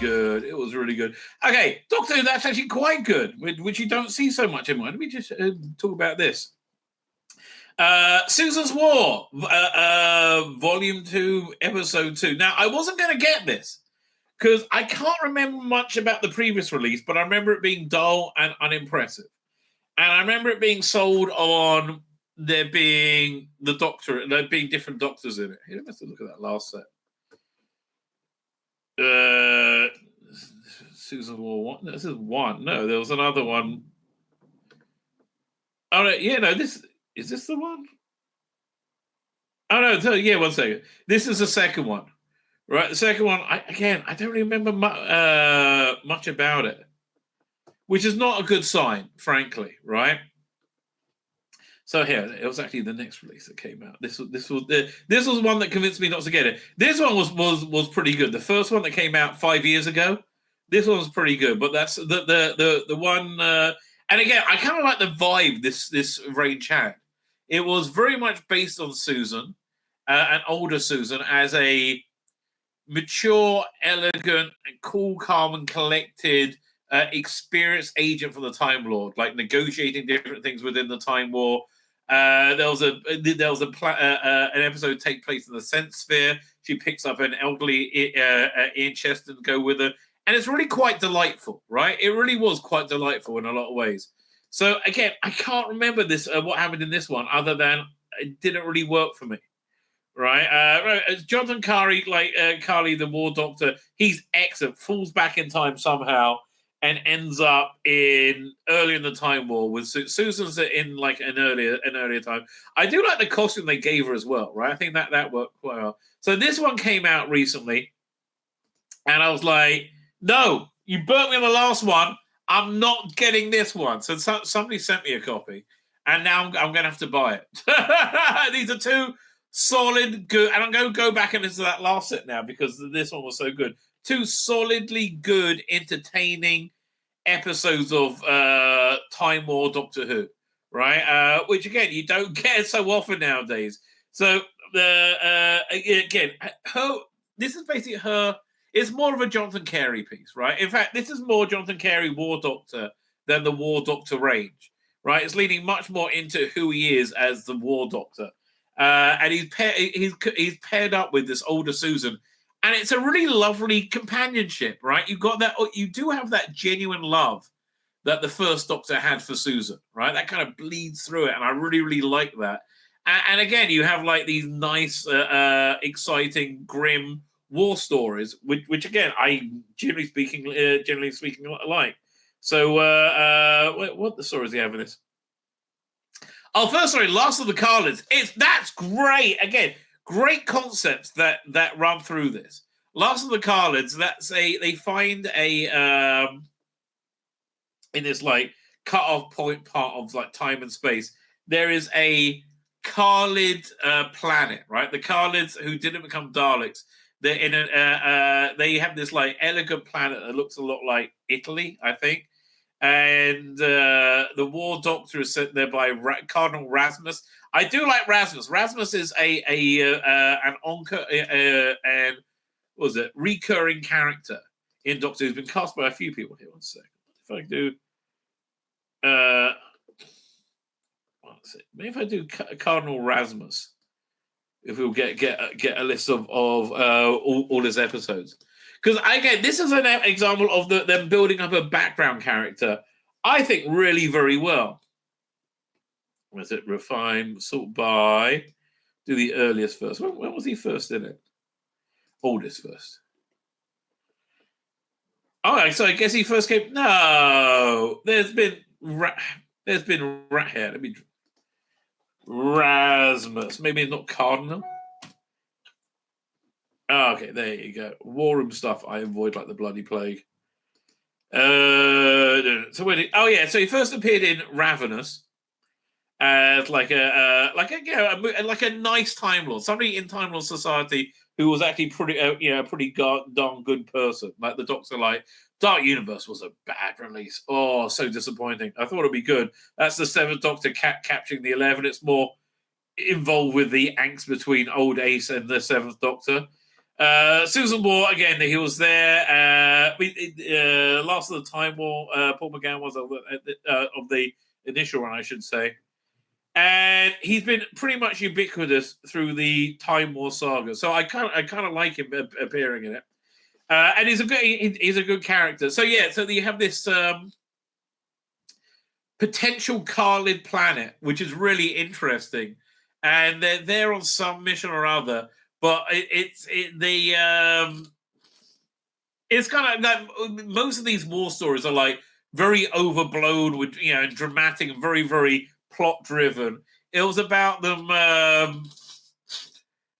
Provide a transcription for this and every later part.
good. It was really good. Okay, Doctor Who, that's actually quite good, which you don't see so much anymore. Let me just talk about this. Susan's War, Volume 2, Episode 2. Now, I wasn't going to get this because I can't remember much about the previous release, but I remember it being dull and unimpressive. And I remember it being sold on there being there being different doctors in it. Here, let's look at that last set. Susan War. What? No, this is one. No, there was another one. Oh no, yeah, no. This is this the one. Oh no, yeah. 1 second. This is the second one, right? The second one. I don't remember much about it, which is not a good sign, frankly, right? So here, it was actually the next release that came out. This was one that convinced me not to get it. This one was pretty good. The first one that came out 5 years ago, this one was pretty good. But that's the one. And again, I kind of like the vibe this range had. It was very much based on Susan, an older Susan, as a mature, elegant, cool, calm, and collected, experienced agent for the Time Lord, like negotiating different things within the Time War. There was an episode take place in the Sense Sphere. She picks up an elderly Ian Cheston to go with her, and it's really quite delightful, right? It really was quite delightful in a lot of ways. So again, I can't remember this what happened in this one, other than it didn't really work for me, right? Jonathan Carney, Carly, the War Doctor, he's excellent. Falls back in time somehow and ends up early in the Time War with Susan's in like an earlier time. I do like the costume they gave her as well, right? I think that worked quite well. So this one came out recently, and I was like, no, you burnt me on the last one. I'm not getting this one. So somebody sent me a copy, and now I'm going to have to buy it. These are two solid, good, and I'm going to go back and listen to that last set now because this one was so good. Two solidly good, entertaining episodes of Time War Doctor Who, right? Which again, you don't get so often nowadays. So again, this is basically her. It's more of a Jonathan Carey piece, right? In fact, this is more Jonathan Carey War Doctor than the War Doctor range, right? It's leaning much more into who he is as the War Doctor, and he's paired up with this older Susan. And it's a really lovely companionship, right? You've got that. You do have that genuine love that the first Doctor had for Susan, right? That kind of bleeds through it, and I really, really like that. And again, you have like these nice, exciting, grim war stories, which again, I generally speaking, like. So, what the stories do you have in this? Oh, first, sorry, Last of the Carlins. That's great. Again. Great concepts that run through this. Last of the Carlins, they find a in this like cut-off point part of like time and space. There is a Carlid planet, right? The Carlids who didn't become Daleks. They're in they have this like elegant planet that looks a lot like Italy, I think. And the War Doctor is sent there by Cardinal Rasmus. I do like Rasmus. Rasmus is an and what was it recurring character in Doctor Who's been cast by a few people here. 1 second. If I do, maybe if I do Cardinal Rasmus, if we'll get a list of all his episodes. Because again, this is an example of them building up a background character, I think, really very well. Was it refine, sort by? Do the earliest first. When was he first in it? Oldest first. All right, so I guess he first came. No, there's been rat hair. Let me Rasmus. Maybe it's not Cardinal. Oh, okay, there you go. War room stuff I avoid like the bloody plague. So when so he first appeared in Ravenous as like a nice Time Lord, somebody in Time Lord society who was actually pretty darn good person. Like the Doctor, like Dark Universe was a bad release. Oh, so disappointing. I thought it'd be good. That's the Seventh Doctor capturing the 11. It's more involved with the angst between old Ace and the Seventh Doctor. Susan War, again, he was there. Last of the Time War, Paul McGann was of the initial run, I should say. And he's been pretty much ubiquitous through the Time War saga. So I kind of like him appearing in it. And he's a good character. So yeah, so you have this potential Khalid planet, which is really interesting, and they're there on some mission or other. But it's kind of like most of these war stories are like very overblown with dramatic and very very plot driven. It was about them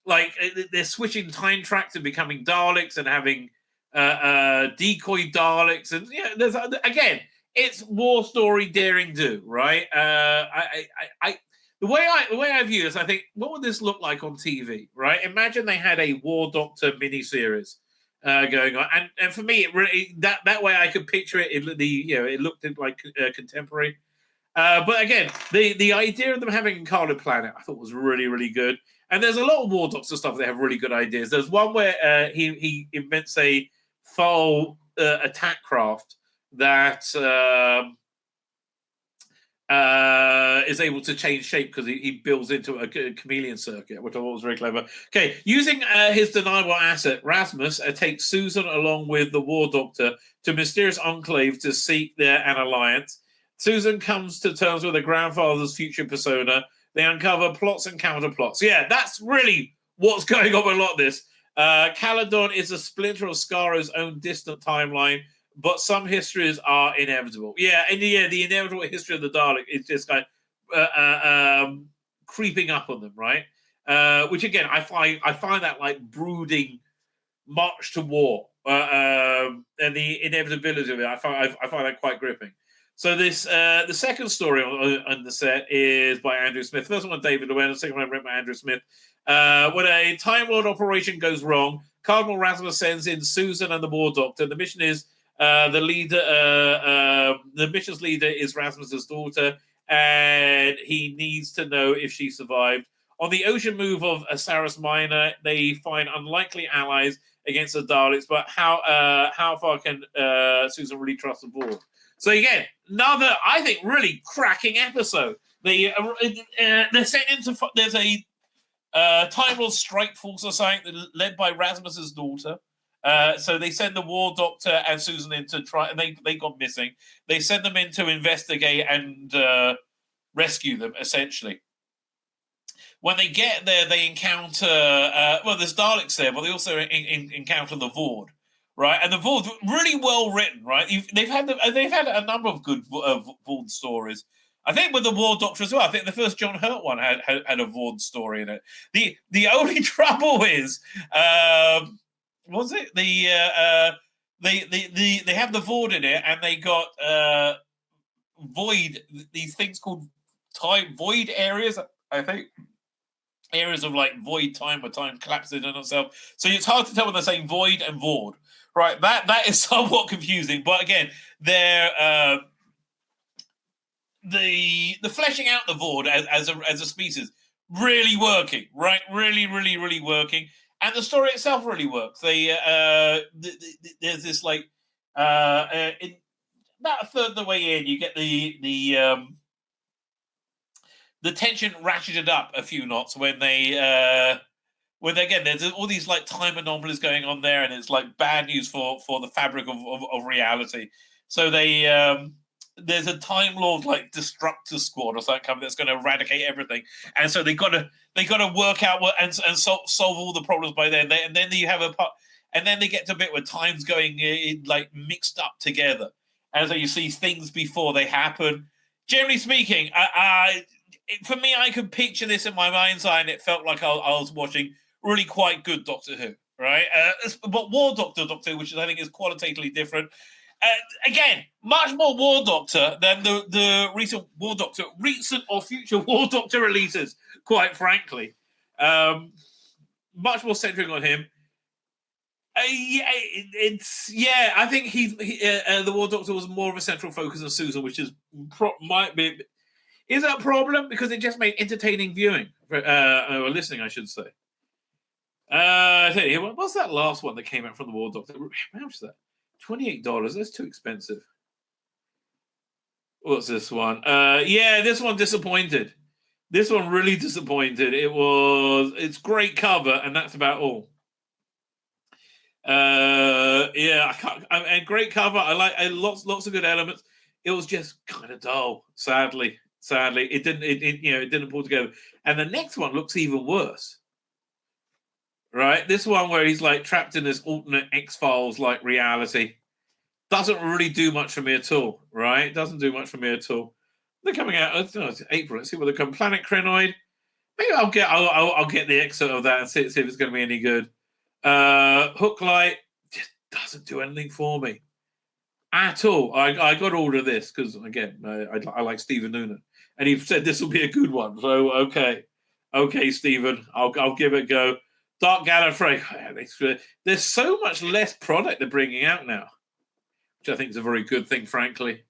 like they're switching time tracks and becoming Daleks and having decoy Daleks, and there's again, it's war story daring do, right? The way I view this, I think, what would this look like on TV, right? Imagine they had a War Doctor miniseries going on, and for me, it really that way I could picture it. It looked like contemporary. But again, the idea of them having a Carney planet, I thought was really, really good. And there's a lot of War Doctor stuff that have really good ideas. There's one where he invents a foul attack craft that is able to change shape because he builds into a chameleon circuit, which I thought was very clever. Okay, using his deniable asset, Rasmus takes Susan along with the War Doctor to mysterious enclave to seek an alliance. Susan comes to terms with her grandfather's future persona. They uncover plots and counterplots. Yeah, that's really what's going on with a lot of this. Caledon is a splinter of Scaro's own distant timeline, but some histories are inevitable. Yeah, and the inevitable history of the Dalek is just kind of creeping up on them, right? Which again, I find that like brooding march to war and the inevitability of it. I find that quite gripping. So this the second story on the set is by Andrew Smith. First one, David Llewellyn. The second one, written by Andrew Smith. When a Time Lord operation goes wrong, Cardinal Rasmus sends in Susan and the War Doctor. The mission is the leader. The mission's leader is Rasmus's daughter, and he needs to know if she survived. On the ocean move of Saris Minor, they find unlikely allies against the Daleks. But how far can Susan really trust the board? So again, another, I think, really cracking episode. They're sent into there's a Time Lord strike force or something led by Rasmus's daughter. So they send the War Doctor and Susan in to try, and they got missing. They send them in to investigate and rescue them, essentially. When they get there, they encounter there's Daleks there, but they also encounter the Vord. Right, and the Vord really well written. Right, they've had a number of good Vord stories. I think with the War Doctor as well. I think the first John Hurt one had a Vord story in it. The only trouble is, was it they have the Vord in it, and they got void, these things called void areas. I think areas of like void time where time collapses in on itself. So it's hard to tell when they're saying void and Vord. Right, that is somewhat confusing, but again, they're the fleshing out the Vord as a species really working, right? Really, really, really working, and the story itself really works. There's this like in about a third of the way in, you get the tension ratcheted up a few knots when again, there's all these like time anomalies going on there, and it's like bad news for the fabric of reality. So there's a Time Lord like destructor squad or something coming that's going to eradicate everything, and so they got to work out and solve all the problems by then. And then you have and then they get to a bit where time's going like mixed up together, and so you see things before they happen. Generally speaking, for me, I could picture this in my mind's eye, and it felt like I was watching really quite good Doctor Who, right? But War Doctor, which I think is qualitatively different. Again, much more War Doctor than the recent War Doctor, recent or future War Doctor releases, quite frankly. Much more centering on him. I think the War Doctor was more of a central focus than Susan, which might be. Is that a problem? Because it just made entertaining viewing or listening, I should say. I tell you, what's that last one that came out from the War Doctor? How much is that? $28. That's too expensive. What's this one? Yeah, this one disappointed. This one really disappointed. It's great cover, and that's about all. Yeah, and great cover. I like lots of good elements. It was just kind of dull. Sadly, it didn't pull together. And the next one looks even worse. Right, this one where he's like trapped in this alternate X-Files like reality doesn't really do much for me at all. Right, doesn't do much for me at all. They're coming out. It's April. Let's see where they come. Planet Crinoid. Maybe I'll get the excerpt of that and see if it's going to be any good. Hooklight just doesn't do anything for me at all. I got to order this because again, I like Stephen Noonan, and he said this will be a good one. So okay, Stephen, I'll give it a go. Dark Gallifrey. There's so much less product they're bringing out now, which I think is a very good thing. Frankly,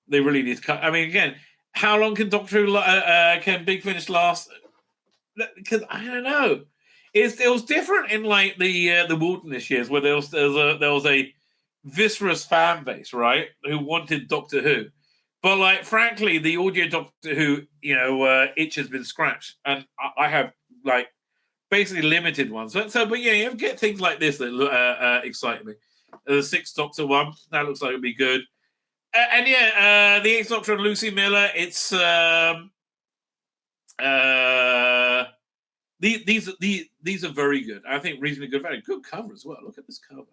they really need to cut. I mean, again, how long can Doctor Who can Big Finish last? Because I don't know. It was different in like the wilderness years where there was a viscerous fan base, right, who wanted Doctor Who, but like frankly, the audio Doctor Who, itch has been scratched, and I have like basically limited ones. But yeah, you get things like this that excite me. The Sixth Doctor one that looks like it'll be good, and yeah, the Eighth Doctor and Lucy Miller. It's these are very good. I think reasonably good value. Good cover as well. Look at this cover.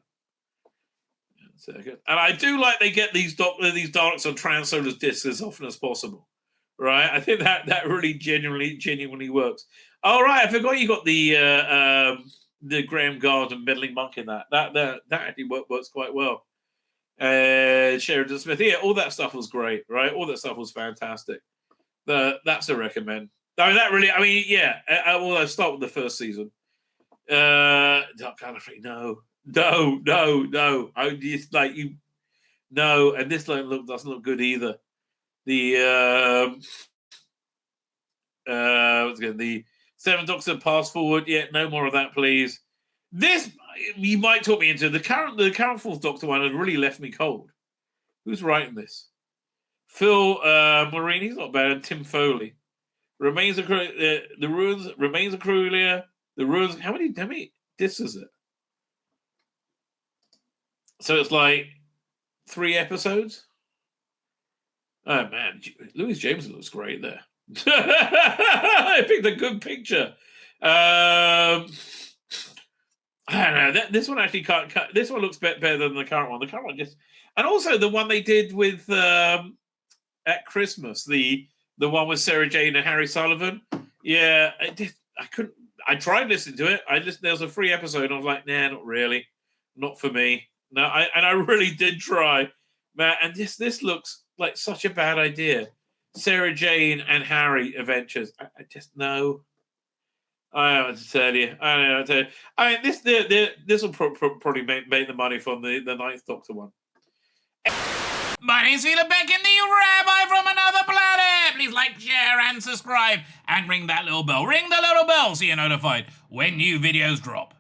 And I do like they get these Daleks on Trans-Solar discs as often as possible. Right? I think that really genuinely works. All right, I forgot you got the Graham Garden meddling monk in that. That actually works quite well. Sheridan Smith. Yeah, all that stuff was great, right? All that stuff was fantastic. That's a recommend. I mean, yeah. Well, I'll start with the first season. Dark Gallifrey, no. I just like you. No, and this doesn't look good either. The the Seventh Doctor Pass Forward. Yeah, no more of that, please. This you might talk me into. The current Fourth Doctor one has really left me cold. Who's writing this? Phil Marini. He's not bad. And Tim Foley. Remains of the Ruins. Remains of Cruelia. The Ruins. How many discs is it? So it's like 3 episodes. Oh man, Louis Jameson looks great there. I picked a good picture. I don't know. This one actually can't. This one looks better than the current one. The current one just, and also the one they did with at Christmas, the one with Sarah Jane and Harry Sullivan. Yeah, I couldn't. I tried listening to it. There was a free episode. And I was like, nah, not really, not for me. No, I really did try, man. And this looks like such a bad idea. Sarah Jane and Harry adventures. I just know. I don't know what to tell you. I don't know what to tell you. I mean, this will probably make the money from the Ninth Doctor one. My name's Tzvi Lebetkin, the Rabbi from another planet. Please like, share, and subscribe, and ring that little bell. Ring the little bell so you're notified when new videos drop.